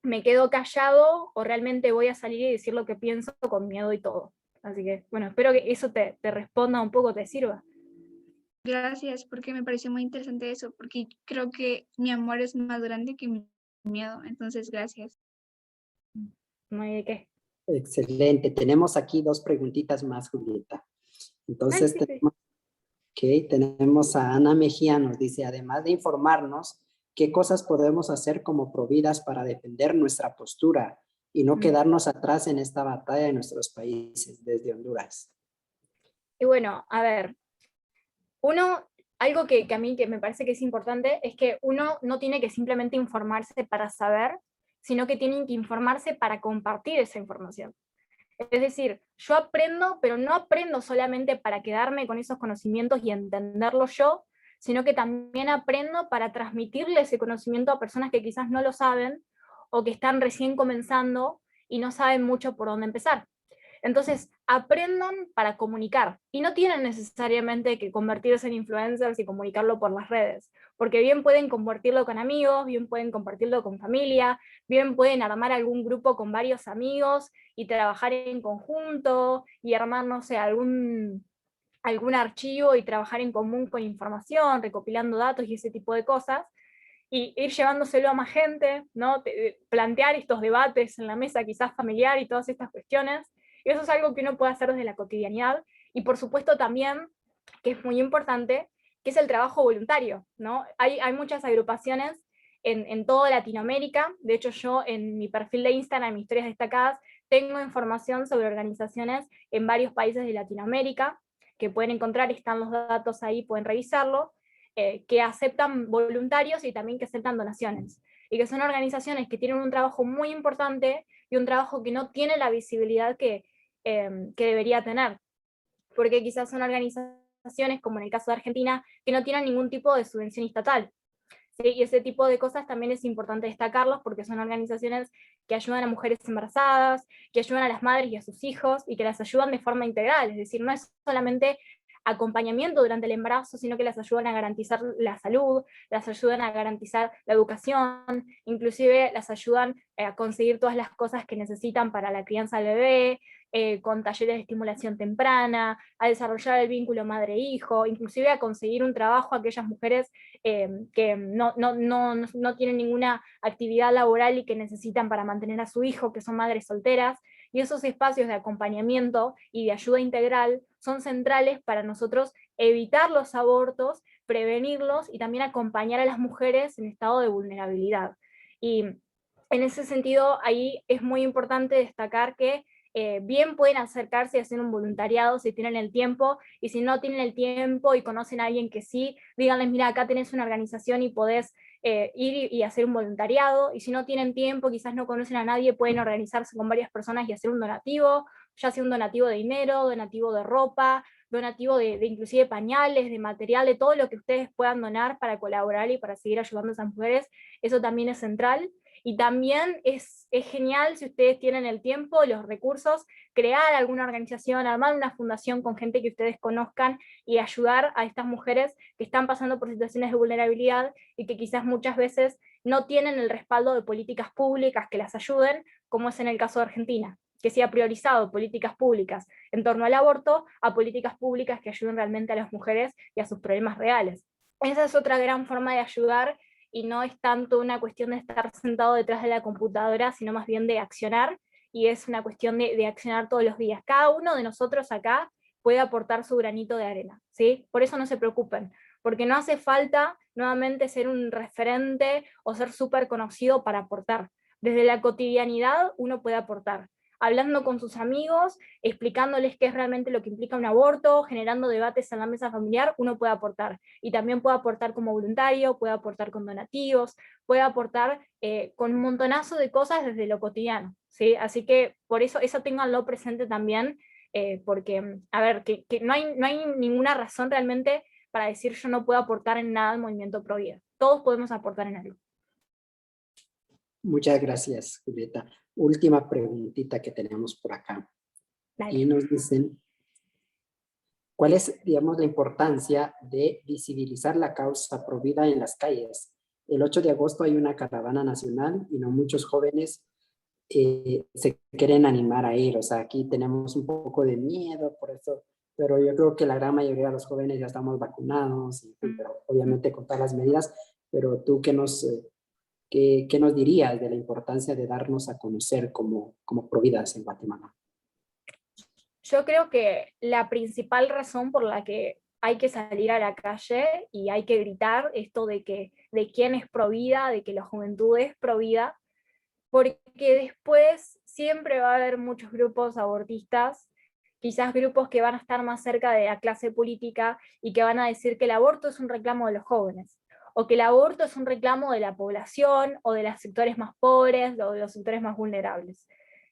me quedo callado o realmente voy a salir y decir lo que pienso con miedo y todo. Así que, bueno, espero que eso te responda un poco, te sirva. Gracias, porque me pareció muy interesante eso, porque creo que mi amor es más grande que mi miedo, entonces gracias. No hay de qué. Excelente. Tenemos aquí dos preguntitas más, Julieta. Ay, Entonces, sí, sí. tenemos a Ana Mejía, nos dice, además de informarnos, ¿qué cosas podemos hacer como providas para defender nuestra postura y no quedarnos atrás en esta batalla de nuestros países desde Honduras? Y bueno, a ver, algo que a mí que me parece que es importante es que uno no tiene que simplemente informarse para saber, sino que tiene que informarse para compartir esa información. Es decir, yo aprendo, pero no aprendo solamente para quedarme con esos conocimientos y entenderlos yo, sino que también aprendo para transmitirle ese conocimiento a personas que quizás no lo saben o que están recién comenzando y no saben mucho por dónde empezar. Entonces, aprendan para comunicar y no tienen necesariamente que convertirse en influencers y comunicarlo por las redes, porque bien pueden compartirlo con amigos, bien pueden compartirlo con familia, bien pueden armar algún grupo con varios amigos y trabajar en conjunto y armar, no sé, algún archivo y trabajar en común con información, recopilando datos y ese tipo de cosas, y ir llevándoselo a más gente, ¿no? Plantear estos debates en la mesa quizás familiar y todas estas cuestiones. Y eso es algo que uno puede hacer desde la cotidianidad. Y por supuesto también, que es muy importante, que es el trabajo voluntario, ¿no? Hay muchas agrupaciones en toda Latinoamérica. De hecho, yo en mi perfil de Instagram, en mis historias destacadas, tengo información sobre organizaciones en varios países de Latinoamérica que pueden encontrar, están los datos ahí, pueden revisarlo, que aceptan voluntarios y también que aceptan donaciones. Y que son organizaciones que tienen un trabajo muy importante y un trabajo que no tiene la visibilidad que debería tener. Porque quizás son organizaciones, como en el caso de Argentina, que no tienen ningún tipo de subvención estatal. ¿Sí? Y ese tipo de cosas también es importante destacarlos porque son organizaciones que ayudan a mujeres embarazadas, que ayudan a las madres y a sus hijos y que las ayudan de forma integral, es decir, no es solamente acompañamiento durante el embarazo, sino que las ayudan a garantizar la salud, las ayudan a garantizar la educación, inclusive las ayudan a conseguir todas las cosas que necesitan para la crianza del bebé, con talleres de estimulación temprana, a desarrollar el vínculo madre-hijo, inclusive a conseguir un trabajo a aquellas mujeres que no tienen ninguna actividad laboral y que necesitan para mantener a su hijo, que son madres solteras, y esos espacios de acompañamiento y de ayuda integral son centrales para nosotros evitar los abortos, prevenirlos y también acompañar a las mujeres en estado de vulnerabilidad. Y en ese sentido, ahí es muy importante destacar que bien pueden acercarse y hacer un voluntariado si tienen el tiempo, y si no tienen el tiempo y conocen a alguien que sí, díganles, mira, acá tenés una organización y podés ir y hacer un voluntariado, y si no tienen tiempo, quizás no conocen a nadie, pueden organizarse con varias personas y hacer un donativo, ya sea un donativo de dinero, donativo de ropa, donativo de inclusive pañales, de material, de todo lo que ustedes puedan donar para colaborar y para seguir ayudando a esas mujeres, eso también es central. Y también es genial si ustedes tienen el tiempo, los recursos, crear alguna organización, armar una fundación con gente que ustedes conozcan y ayudar a estas mujeres que están pasando por situaciones de vulnerabilidad y que quizás muchas veces no tienen el respaldo de políticas públicas que las ayuden, como es en el caso de Argentina, que se ha priorizado políticas públicas en torno al aborto a políticas públicas que ayuden realmente a las mujeres y a sus problemas reales. Esa es otra gran forma de ayudar, y no es tanto una cuestión de estar sentado detrás de la computadora, sino más bien de accionar, y es una cuestión de accionar todos los días. Cada uno de nosotros acá puede aportar su granito de arena, ¿sí? Por eso no se preocupen, porque no hace falta nuevamente ser un referente o ser súper conocido para aportar. Desde la cotidianidad uno puede aportar, hablando con sus amigos, explicándoles qué es realmente lo que implica un aborto, generando debates en la mesa familiar, uno puede aportar. Y también puede aportar como voluntario, puede aportar con donativos, puede aportar con un montonazo de cosas desde lo cotidiano, ¿sí? Así que por eso ténganlo presente también, porque, a ver, que no hay ninguna razón realmente para decir yo no puedo aportar en nada al movimiento pro vida. Todos podemos aportar en algo. Muchas gracias, Julieta. Última preguntita que tenemos por acá. Dale. Y nos dicen, ¿cuál es, digamos, la importancia de visibilizar la causa pro vida en las calles? El 8 de agosto hay una caravana nacional y no muchos jóvenes se quieren animar a ir. O sea, aquí tenemos un poco de miedo por eso, pero yo creo que la gran mayoría de los jóvenes ya estamos vacunados, pero obviamente con todas las medidas. Pero tú, ¿qué nos dirías de la importancia de darnos a conocer como Providas en Guatemala? Yo creo que la principal razón por la que hay que salir a la calle y hay que gritar esto de quién es pro vida, de que la juventud es pro vida, porque después siempre va a haber muchos grupos abortistas, quizás grupos que van a estar más cerca de la clase política y que van a decir que el aborto es un reclamo de los jóvenes, o que el aborto es un reclamo de la población, o de los sectores más pobres, o de los sectores más vulnerables.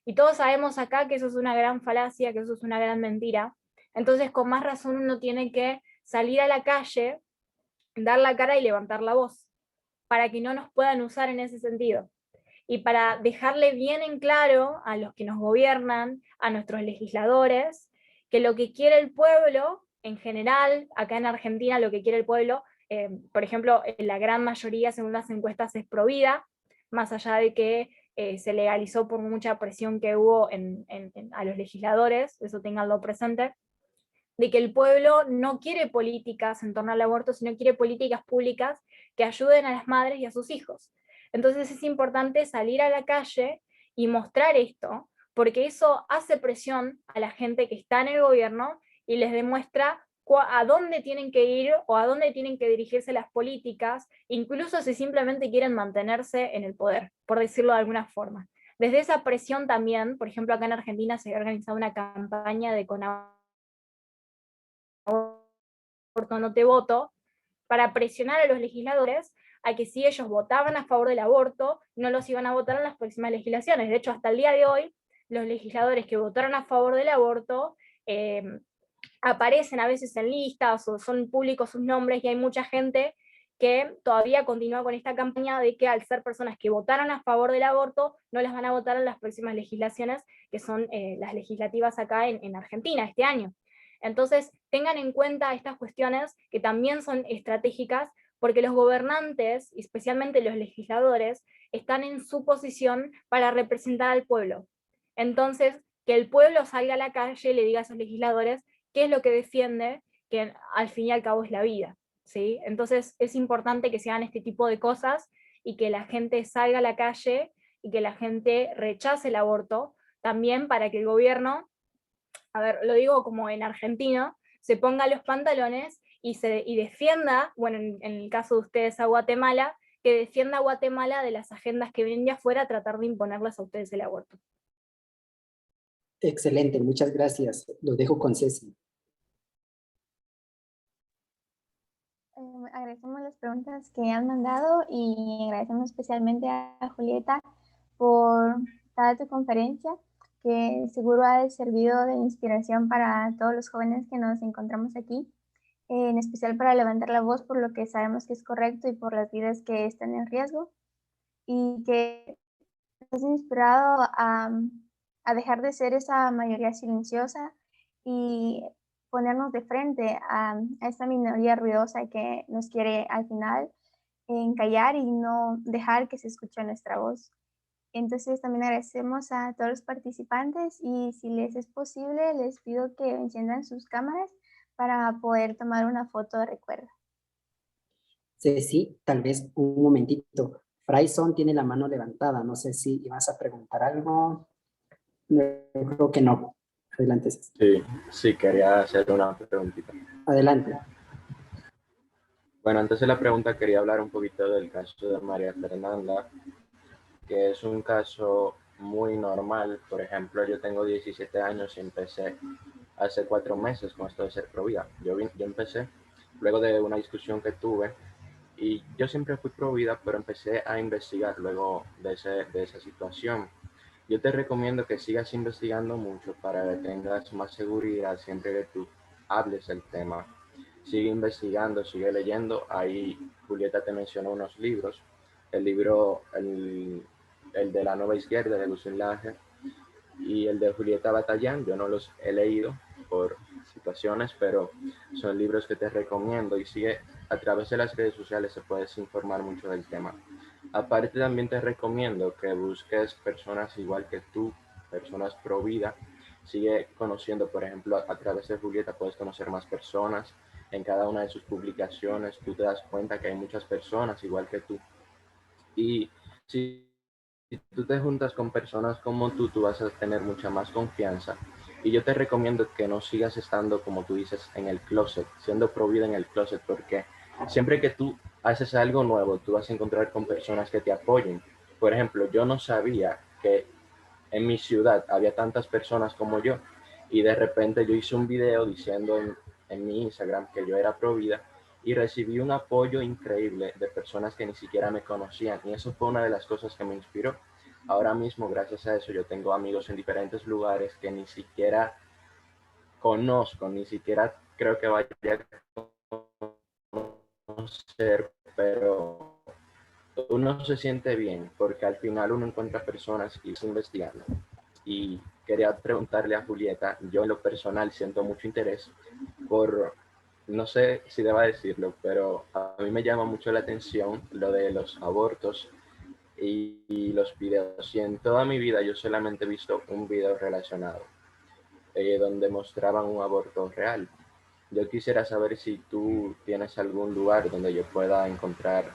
Y todos sabemos acá que eso es una gran falacia, que eso es una gran mentira. Entonces, con más razón uno tiene que salir a la calle, dar la cara y levantar la voz, para que no nos puedan usar en ese sentido. Y para dejarle bien en claro a los que nos gobiernan, a nuestros legisladores, que lo que quiere el pueblo, en general, acá en Argentina lo que quiere el pueblo, por ejemplo, en la gran mayoría, según las encuestas, es pro vida, más allá de que se legalizó por mucha presión que hubo a los legisladores, eso ténganlo presente, de que el pueblo no quiere políticas en torno al aborto, sino quiere políticas públicas que ayuden a las madres y a sus hijos. Entonces es importante salir a la calle y mostrar esto, porque eso hace presión a la gente que está en el gobierno y les demuestra a dónde tienen que ir o a dónde tienen que dirigirse las políticas, incluso si simplemente quieren mantenerse en el poder, por decirlo de alguna forma. Desde esa presión también, por ejemplo, acá en Argentina se ha organizado una campaña de no te voto, para presionar a los legisladores a que si ellos votaban a favor del aborto, no los iban a votar en las próximas legislaciones. De hecho, hasta el día de hoy, los legisladores que votaron a favor del aborto aparecen a veces en listas o son públicos sus nombres, y hay mucha gente que todavía continúa con esta campaña de que al ser personas que votaron a favor del aborto, no las van a votar en las próximas legislaciones, que son las legislativas acá en Argentina este año. Entonces, tengan en cuenta estas cuestiones que también son estratégicas, porque los gobernantes, especialmente los legisladores, están en su posición para representar al pueblo. Entonces, que el pueblo salga a la calle y le diga a esos legisladores qué es lo que defiende, que al fin y al cabo es la vida, ¿sí? Entonces, es importante que se hagan este tipo de cosas y que la gente salga a la calle y que la gente rechace el aborto, también para que el gobierno, a ver, lo digo como en argentino, se ponga los pantalones y defienda, bueno, en el caso de ustedes a Guatemala, que defienda a Guatemala de las agendas que vienen de afuera a tratar de imponerles a ustedes el aborto. Excelente, muchas gracias. Lo dejo con Ceci. Agradecemos las preguntas que han mandado y agradecemos especialmente a Julieta por dar tu conferencia, que seguro ha servido de inspiración para todos los jóvenes que nos encontramos aquí, en especial para levantar la voz por lo que sabemos que es correcto y por las vidas que están en riesgo, y que nos has inspirado a dejar de ser esa mayoría silenciosa y ponernos de frente a esta minoría ruidosa que nos quiere al final callar y no dejar que se escuche nuestra voz. Entonces también agradecemos a todos los participantes y si les es posible, les pido que enciendan sus cámaras para poder tomar una foto de recuerdo. Ceci, tal vez un momentito. Frayson tiene la mano levantada. No sé si ibas a preguntar algo. No, creo que no. Adelante, Ceci. Sí, quería hacer una preguntita. Adelante. Bueno, antes de la pregunta quería hablar un poquito del caso de María Fernanda, que es un caso muy normal. Por ejemplo, yo tengo 17 años y empecé hace 4 meses con esto de ser pro vida. Yo empecé luego de una discusión que tuve y yo siempre fui pro vida, pero empecé a investigar luego de esa situación. Yo te recomiendo que sigas investigando mucho para que tengas más seguridad siempre que tú hables del tema. Sigue investigando, sigue leyendo. Ahí Julieta te mencionó unos libros. El libro, el de la Nueva Izquierda de Agustín Laje y el de Julieta Batallán, yo no los he leído por situaciones, pero son libros que te recomiendo y sigue a través de las redes sociales se puedes informar mucho del tema. Aparte también te recomiendo que busques personas igual que tú, personas pro vida. Sigue conociendo, por ejemplo, a través de Julieta puedes conocer más personas. En cada una de sus publicaciones tú te das cuenta que hay muchas personas igual que tú. Y si tú te juntas con personas como tú vas a tener mucha más confianza. Y yo te recomiendo que no sigas estando, como tú dices, en el closet, siendo pro vida en el closet, porque siempre que tú haces algo nuevo, tú vas a encontrar con personas que te apoyen. Por ejemplo, yo no sabía que en mi ciudad había tantas personas como yo y de repente yo hice un video diciendo en mi Instagram que yo era pro vida y recibí un apoyo increíble de personas que ni siquiera me conocían y eso fue una de las cosas que me inspiró. Ahora mismo, gracias a eso, yo tengo amigos en diferentes lugares que ni siquiera conozco, ni siquiera creo que vaya a conocer, pero uno se siente bien porque al final uno encuentra personas y está investigando. Y quería preguntarle a Julieta, yo en lo personal siento mucho interés por, no sé si deba decirlo, pero a mí me llama mucho la atención lo de los abortos y los videos. Y en toda mi vida yo solamente he visto un video relacionado donde mostraban un aborto real. Yo quisiera saber si tú tienes algún lugar donde yo pueda encontrar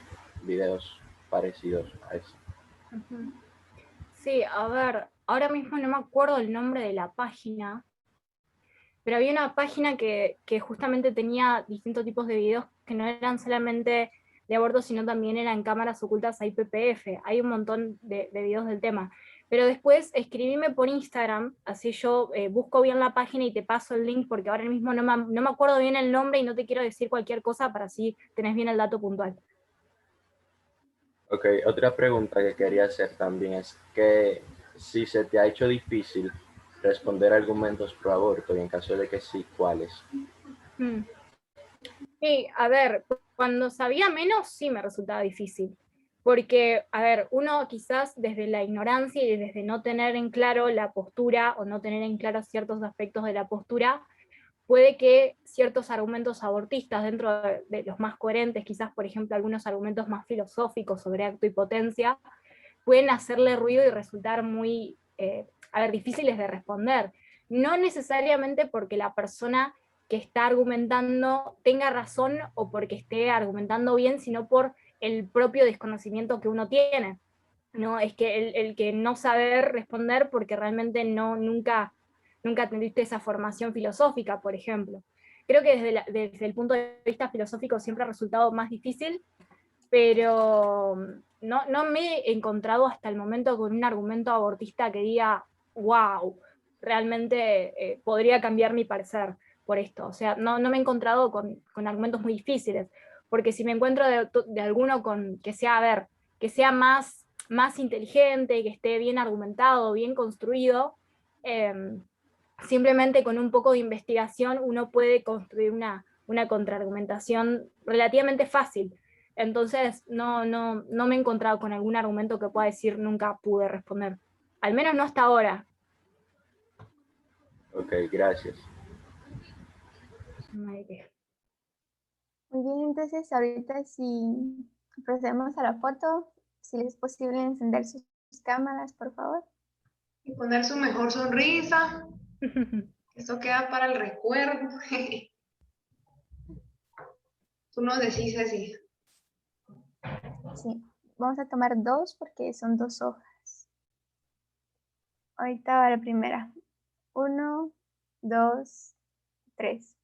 videos parecidos a eso. Sí, a ver, ahora mismo no me acuerdo el nombre de la página, pero había una página que justamente tenía distintos tipos de videos que no eran solamente de aborto, sino también eran cámaras ocultas a IPPF. Hay un montón de videos del tema. Pero después escribime por Instagram, así yo busco bien la página y te paso el link, porque ahora mismo no me acuerdo bien el nombre y no te quiero decir cualquier cosa para así tenés bien el dato puntual. Ok, otra pregunta que quería hacer también es que si se te ha hecho difícil responder argumentos pro aborto y en caso de que sí, ¿cuáles? Sí, a ver, cuando sabía menos sí me resultaba difícil, porque, a ver, uno quizás desde la ignorancia y desde no tener en claro la postura o no tener en claro ciertos aspectos de la postura, puede que ciertos argumentos abortistas dentro de los más coherentes, quizás por ejemplo algunos argumentos más filosóficos sobre acto y potencia, pueden hacerle ruido y resultar muy, a ver, difíciles de responder. No necesariamente porque la persona que está argumentando tenga razón o porque esté argumentando bien, sino por el propio desconocimiento que uno tiene. ¿No? Es que el que no saber responder porque realmente nunca tuviste esa formación filosófica, por ejemplo. Creo que desde el punto de vista filosófico siempre ha resultado más difícil, pero no me he encontrado hasta el momento con un argumento abortista que diga, wow, realmente podría cambiar mi parecer por esto. O sea, no me he encontrado con argumentos muy difíciles, porque si me encuentro de alguno que sea, a ver, que sea más inteligente, que esté bien argumentado, bien construido, simplemente con un poco de investigación uno puede construir una contraargumentación relativamente fácil. Entonces, no me he encontrado con algún argumento que pueda decir nunca pude responder. Al menos no hasta ahora. Ok, gracias. Muy bien, entonces ahorita si Procedemos a la foto. Si les es posible encender sus cámaras, por favor. Y poner su mejor sonrisa. Esto queda para el recuerdo. Tú nos decís, Ceci. Sí, vamos a tomar 2 porque son 2 hojas. Ahorita va la primera. 1, 2, 3.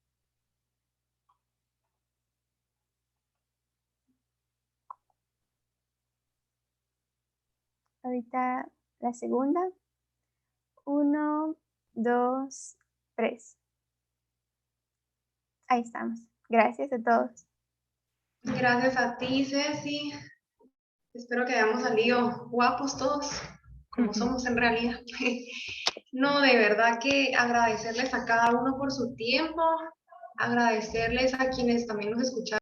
Ahorita la segunda. 1, 2, 3. Ahí estamos. Gracias a todos. Gracias a ti, Ceci. Espero que hayamos salido guapos todos, como somos en realidad. No, de verdad que agradecerles a cada uno por su tiempo, agradecerles a quienes también nos escucharon.